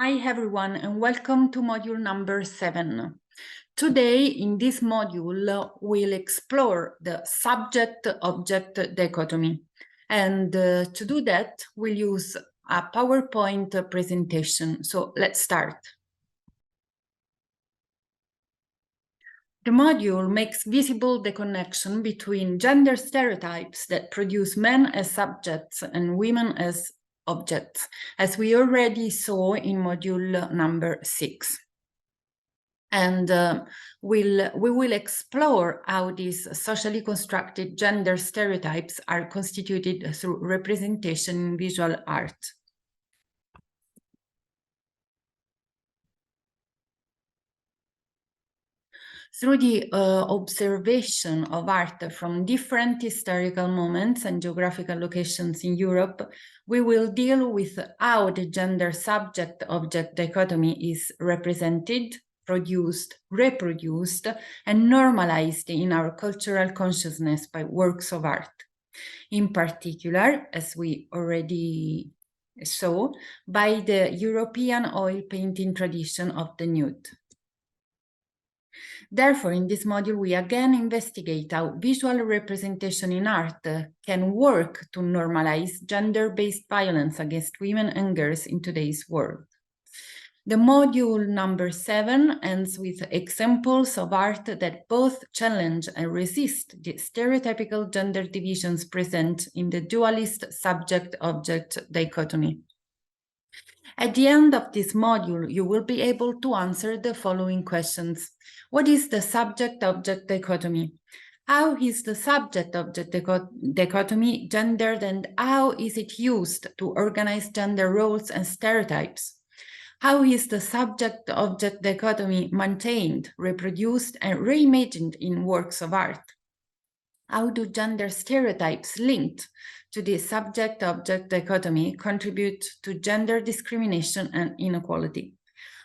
Hi everyone and welcome to module number 7. Today in this module we'll explore the subject-object dichotomy, and to do that we'll use a PowerPoint presentation. So let's start. The module makes visible the connection between gender stereotypes that produce men as subjects and women as objects, as we already saw in module number 6. And we will explore how these socially constructed gender stereotypes are constituted through representation in visual art. Through the observation of art from different historical moments and geographical locations in Europe, we will deal with how the gender subject-object dichotomy is represented, produced, reproduced, and normalized in our cultural consciousness by works of art. In particular, as we already saw, by the European oil painting tradition of the nude. Therefore, in this module, we again investigate how visual representation in art can work to normalize gender-based violence against women and girls in today's world. The module number 7 ends with examples of art that both challenge and resist the stereotypical gender divisions present in the dualist subject-object dichotomy. At the end of this module, you will be able to answer the following questions. What is the subject-object dichotomy? How is the subject-object dichotomy gendered, and how is it used to organize gender roles and stereotypes? How is the subject-object dichotomy maintained, reproduced, and reimagined in works of art? How do gender stereotypes linked to the subject-object dichotomy contribute to gender discrimination and inequality?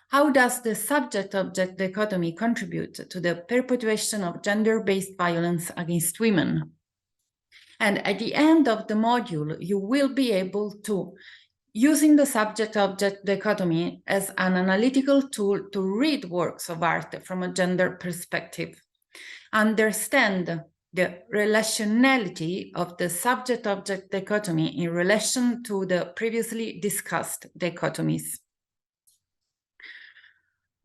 How does the subject-object dichotomy contribute to the perpetuation of gender-based violence against women? And at the end of the module, you will be able to, using the subject-object dichotomy as an analytical tool to read works of art from a gender perspective, understand the relationality of the subject-object dichotomy in relation to the previously discussed dichotomies.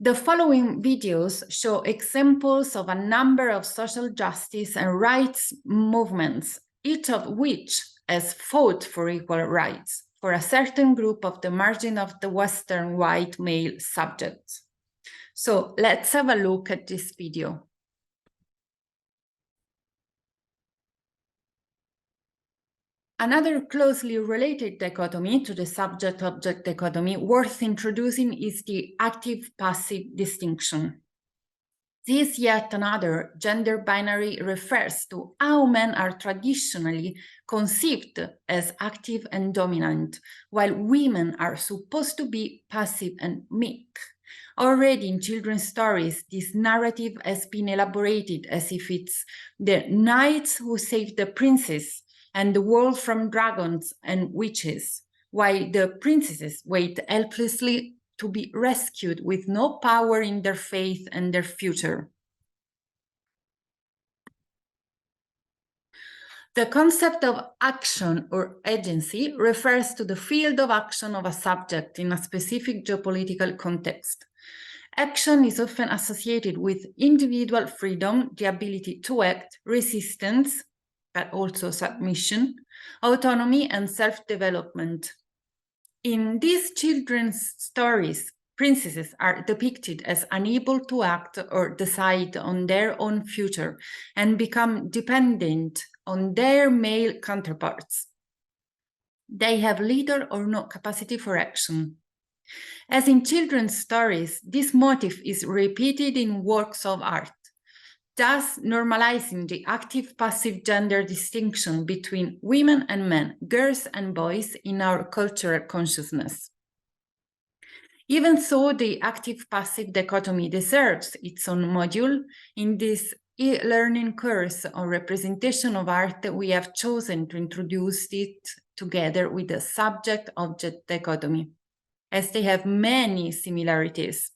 The following videos show examples of a number of social justice and rights movements, each of which has fought for equal rights for a certain group of the margin of the Western white male subjects. So let's have a look at this video. Another closely related dichotomy to the subject-object dichotomy worth introducing is the active-passive distinction. This yet another gender binary refers to how men are traditionally conceived as active and dominant, while women are supposed to be passive and meek. Already in children's stories, this narrative has been elaborated as if it's the knights who saved the princess and the world from dragons and witches, while the princesses wait helplessly to be rescued with no power in their faith and their future. The concept of action or agency refers to the field of action of a subject in a specific geopolitical context. Action is often associated with individual freedom, the ability to act, resistance, but also submission, autonomy, and self-development. In these children's stories, princesses are depicted as unable to act or decide on their own future and become dependent on their male counterparts. They have little or no capacity for action. As in children's stories, this motif is repeated in works of art, thus normalizing the active-passive gender distinction between women and men, girls and boys in our cultural consciousness. Even so, the active-passive dichotomy deserves its own module. In this e-learning course on representation of art, we have chosen to introduce it together with the subject-object dichotomy. as they have many similarities.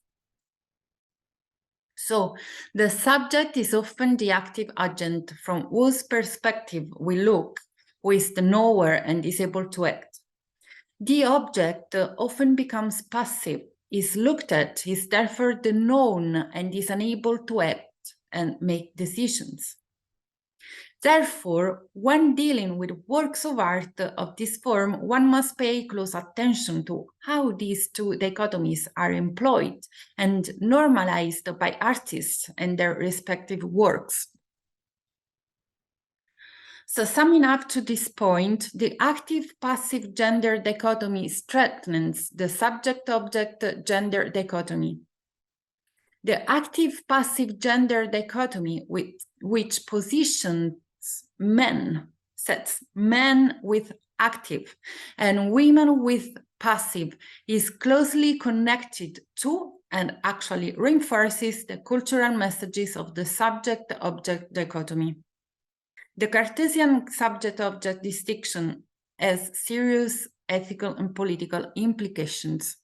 So the subject is often the active agent from whose perspective we look, who is the knower and is able to act. The object often becomes passive, is looked at, is therefore the known and is unable to act and make decisions. Therefore, when dealing with works of art of this form, one must pay close attention to how these two dichotomies are employed and normalized by artists and their respective works. So summing up to this point, the active-passive gender dichotomy strengthens the subject-object gender dichotomy. The active-passive gender dichotomy, which positions men, sets men with active and women with passive, is closely connected to and actually reinforces the cultural messages of the subject-object dichotomy. The Cartesian subject-object distinction has serious ethical and political implications.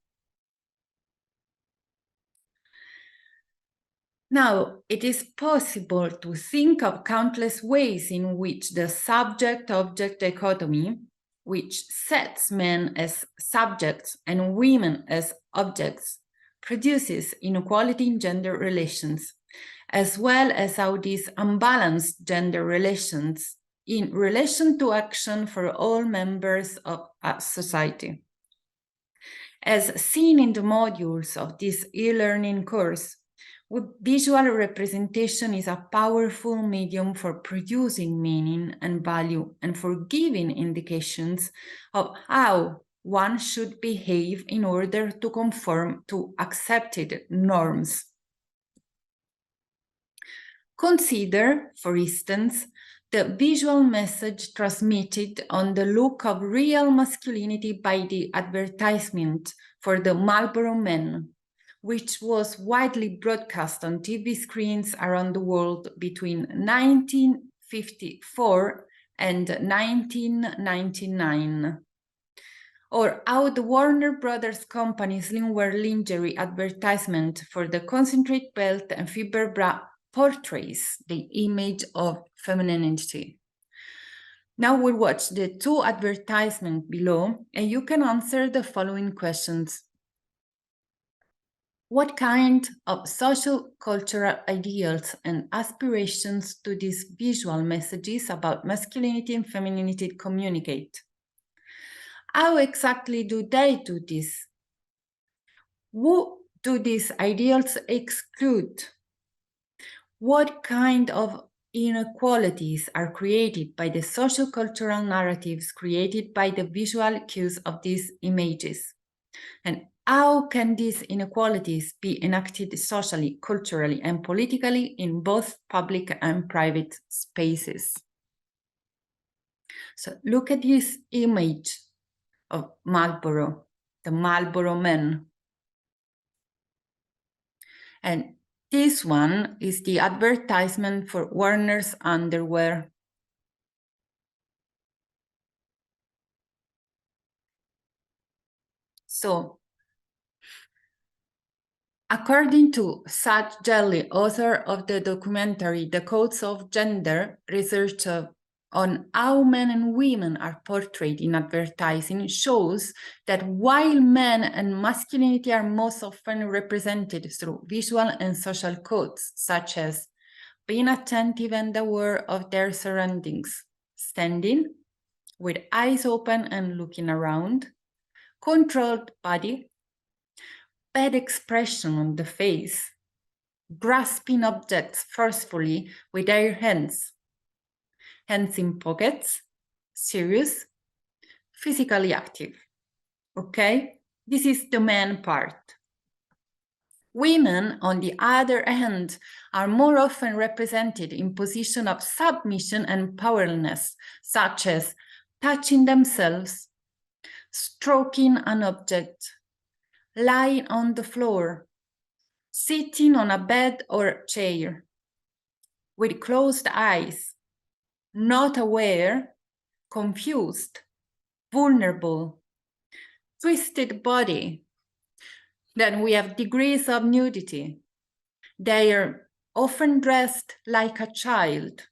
Now, it is possible to think of countless ways in which the subject-object dichotomy, which sets men as subjects and women as objects, produces inequality in gender relations, as well as how these unbalanced gender relations in relation to action for all members of a society. As seen in the modules of this e-learning course, visual representation is a powerful medium for producing meaning and value and for giving indications of how one should behave in order to conform to accepted norms. Consider, for instance, the visual message transmitted on the look of real masculinity by the advertisement for the Marlboro Men, which was widely broadcast on TV screens around the world between 1954 and 1999. Or how the Warner Brothers company slimwear lingerie advertisement for the concentrate belt and fiber bra portrays the image of femininity. Now we'll watch the two advertisements below and you can answer the following questions. What kind of social cultural ideals and aspirations do these visual messages about masculinity and femininity communicate? How exactly do they do this? Who do these ideals exclude? What kind of inequalities are created by the social cultural narratives created by the visual cues of these images? And how can these inequalities be enacted socially, culturally, and politically in both public and private spaces? So look at this image of Marlboro, the Marlboro Men. And this one is the advertisement for Warner's underwear. So, according to Saj Jelly, author of the documentary The Codes of Gender, research on how men and women are portrayed in advertising shows that while men and masculinity are most often represented through visual and social codes, such as being attentive and aware of their surroundings, standing with eyes open and looking around, controlled body, bad expression on the face, grasping objects forcefully with their hands in pockets, serious, physically active. Okay, this is the man part. Women, on the other hand, are more often represented in position of submission and powerlessness, such as touching themselves, stroking an object, lying on the floor, sitting on a bed or chair, with closed eyes, not aware, confused, vulnerable, twisted body, Then we have degrees of nudity. They are often dressed like a child,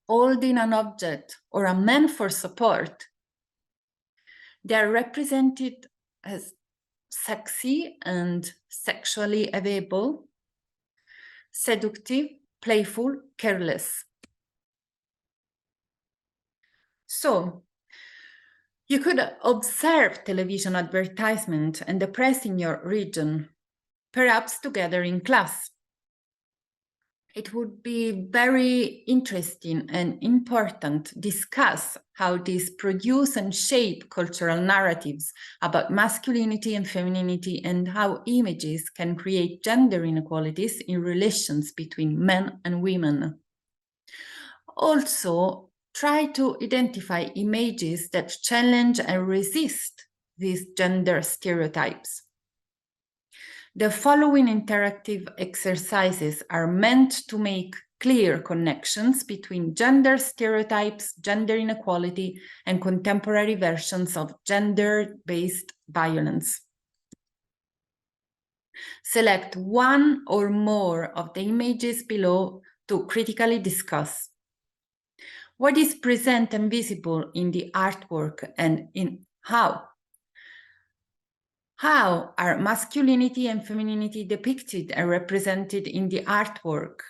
holding an object or a man for support. They are represented as sexy and sexually available, seductive, playful, careless. So, you could observe television advertisement and the press in your region, perhaps together in class. It would be very interesting and important to discuss how these produce and shape cultural narratives about masculinity and femininity, and how images can create gender inequalities in relations between men and women. Also, try to identify images that challenge and resist these gender stereotypes. The following interactive exercises are meant to make clear connections between gender stereotypes, gender inequality, and contemporary versions of gender-based violence. Select one or more of the images below to critically discuss. What is present and visible in the artwork, and in how? How are masculinity and femininity depicted and represented in the artwork?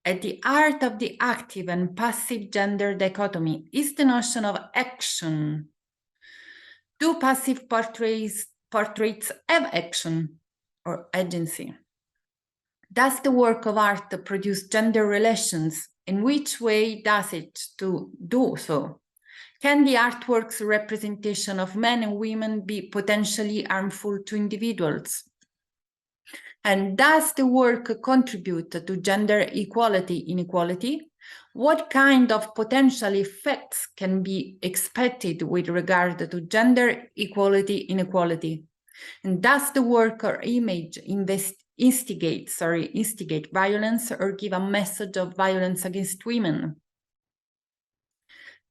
At the heart of the active and passive gender dichotomy is the notion of action. Do passive portraits have action or agency? Does the work of art produce gender relations? In which way does it to do so? Can the artwork's representation of men and women be potentially harmful to individuals? And does the work contribute to gender inequality? What kind of potential effects can be expected with regard to gender inequality? And does the work or image instigate violence or give a message of violence against women?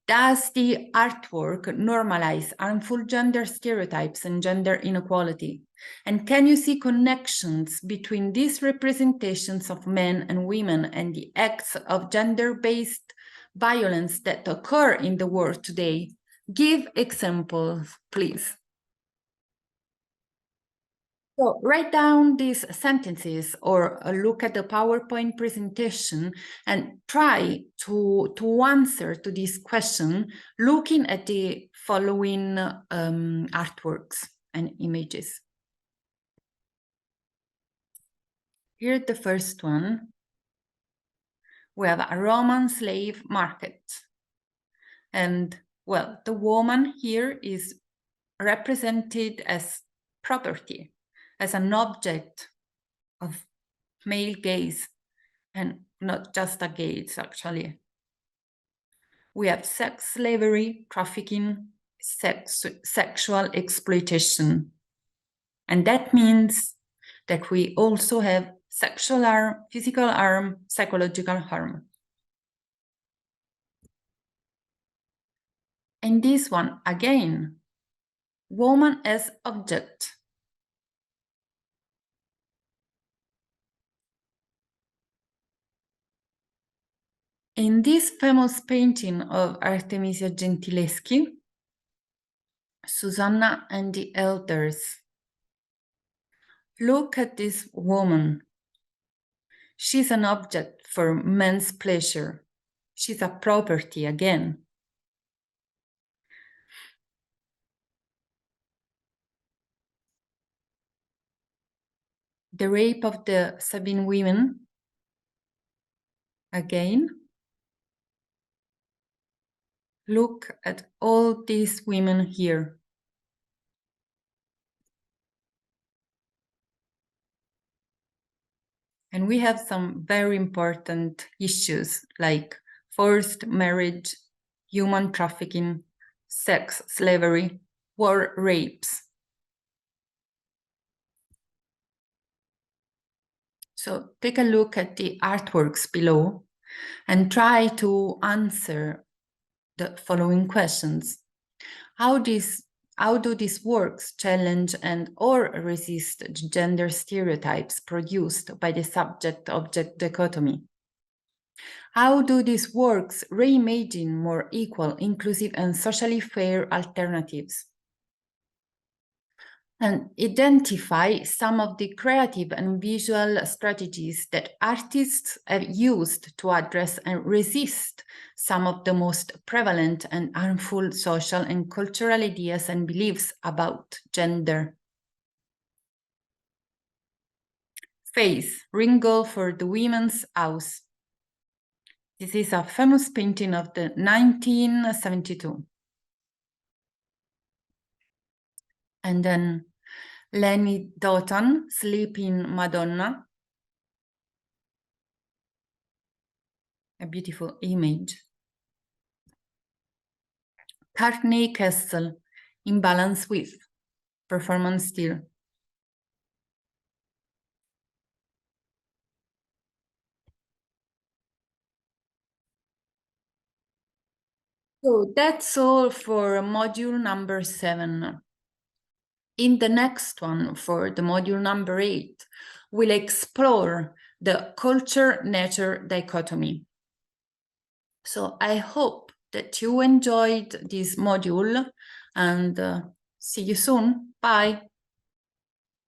Does the artwork normalize harmful gender stereotypes and gender inequality? And can you see connections between these representations of men and women and the acts of gender-based violence that occur in the world today? Give examples, please. So write down these sentences or look at the PowerPoint presentation and try to answer to this question looking at the following artworks and images. Here's the first one. We have a Roman slave market. And well, the woman here is represented as property, as an object of male gaze, and not just a gaze, actually. We have sex slavery, trafficking, sexual exploitation. And that means that we also have sexual harm, physical harm, psychological harm. And this one, again, woman as object. In this famous painting of Artemisia Gentileschi, Susanna and the Elders, look at this woman. She's an object for men's pleasure. She's a property again. The rape of the Sabine women, again. Look at all these women here. And we have some very important issues like forced marriage, human trafficking, sex slavery, war rapes. So take a look at the artworks below and try to answer the following questions. How these How do these works challenge and or resist gender stereotypes produced by the subject-object dichotomy? How do these works reimagine more equal, inclusive, and socially fair alternatives? And identify some of the creative and visual strategies that artists have used to address and resist some of the most prevalent and harmful social and cultural ideas and beliefs about gender. Face, Ringo for the Women's House. This is a famous painting of the 1972. And then Lenny Doughton, Sleeping Madonna. A beautiful image. Courtney Castle, Imbalance With, performance still. So that's all for module number 7. In the next one, for the module number 8, we'll explore the culture-nature dichotomy. So I hope that you enjoyed this module and see you soon. Bye.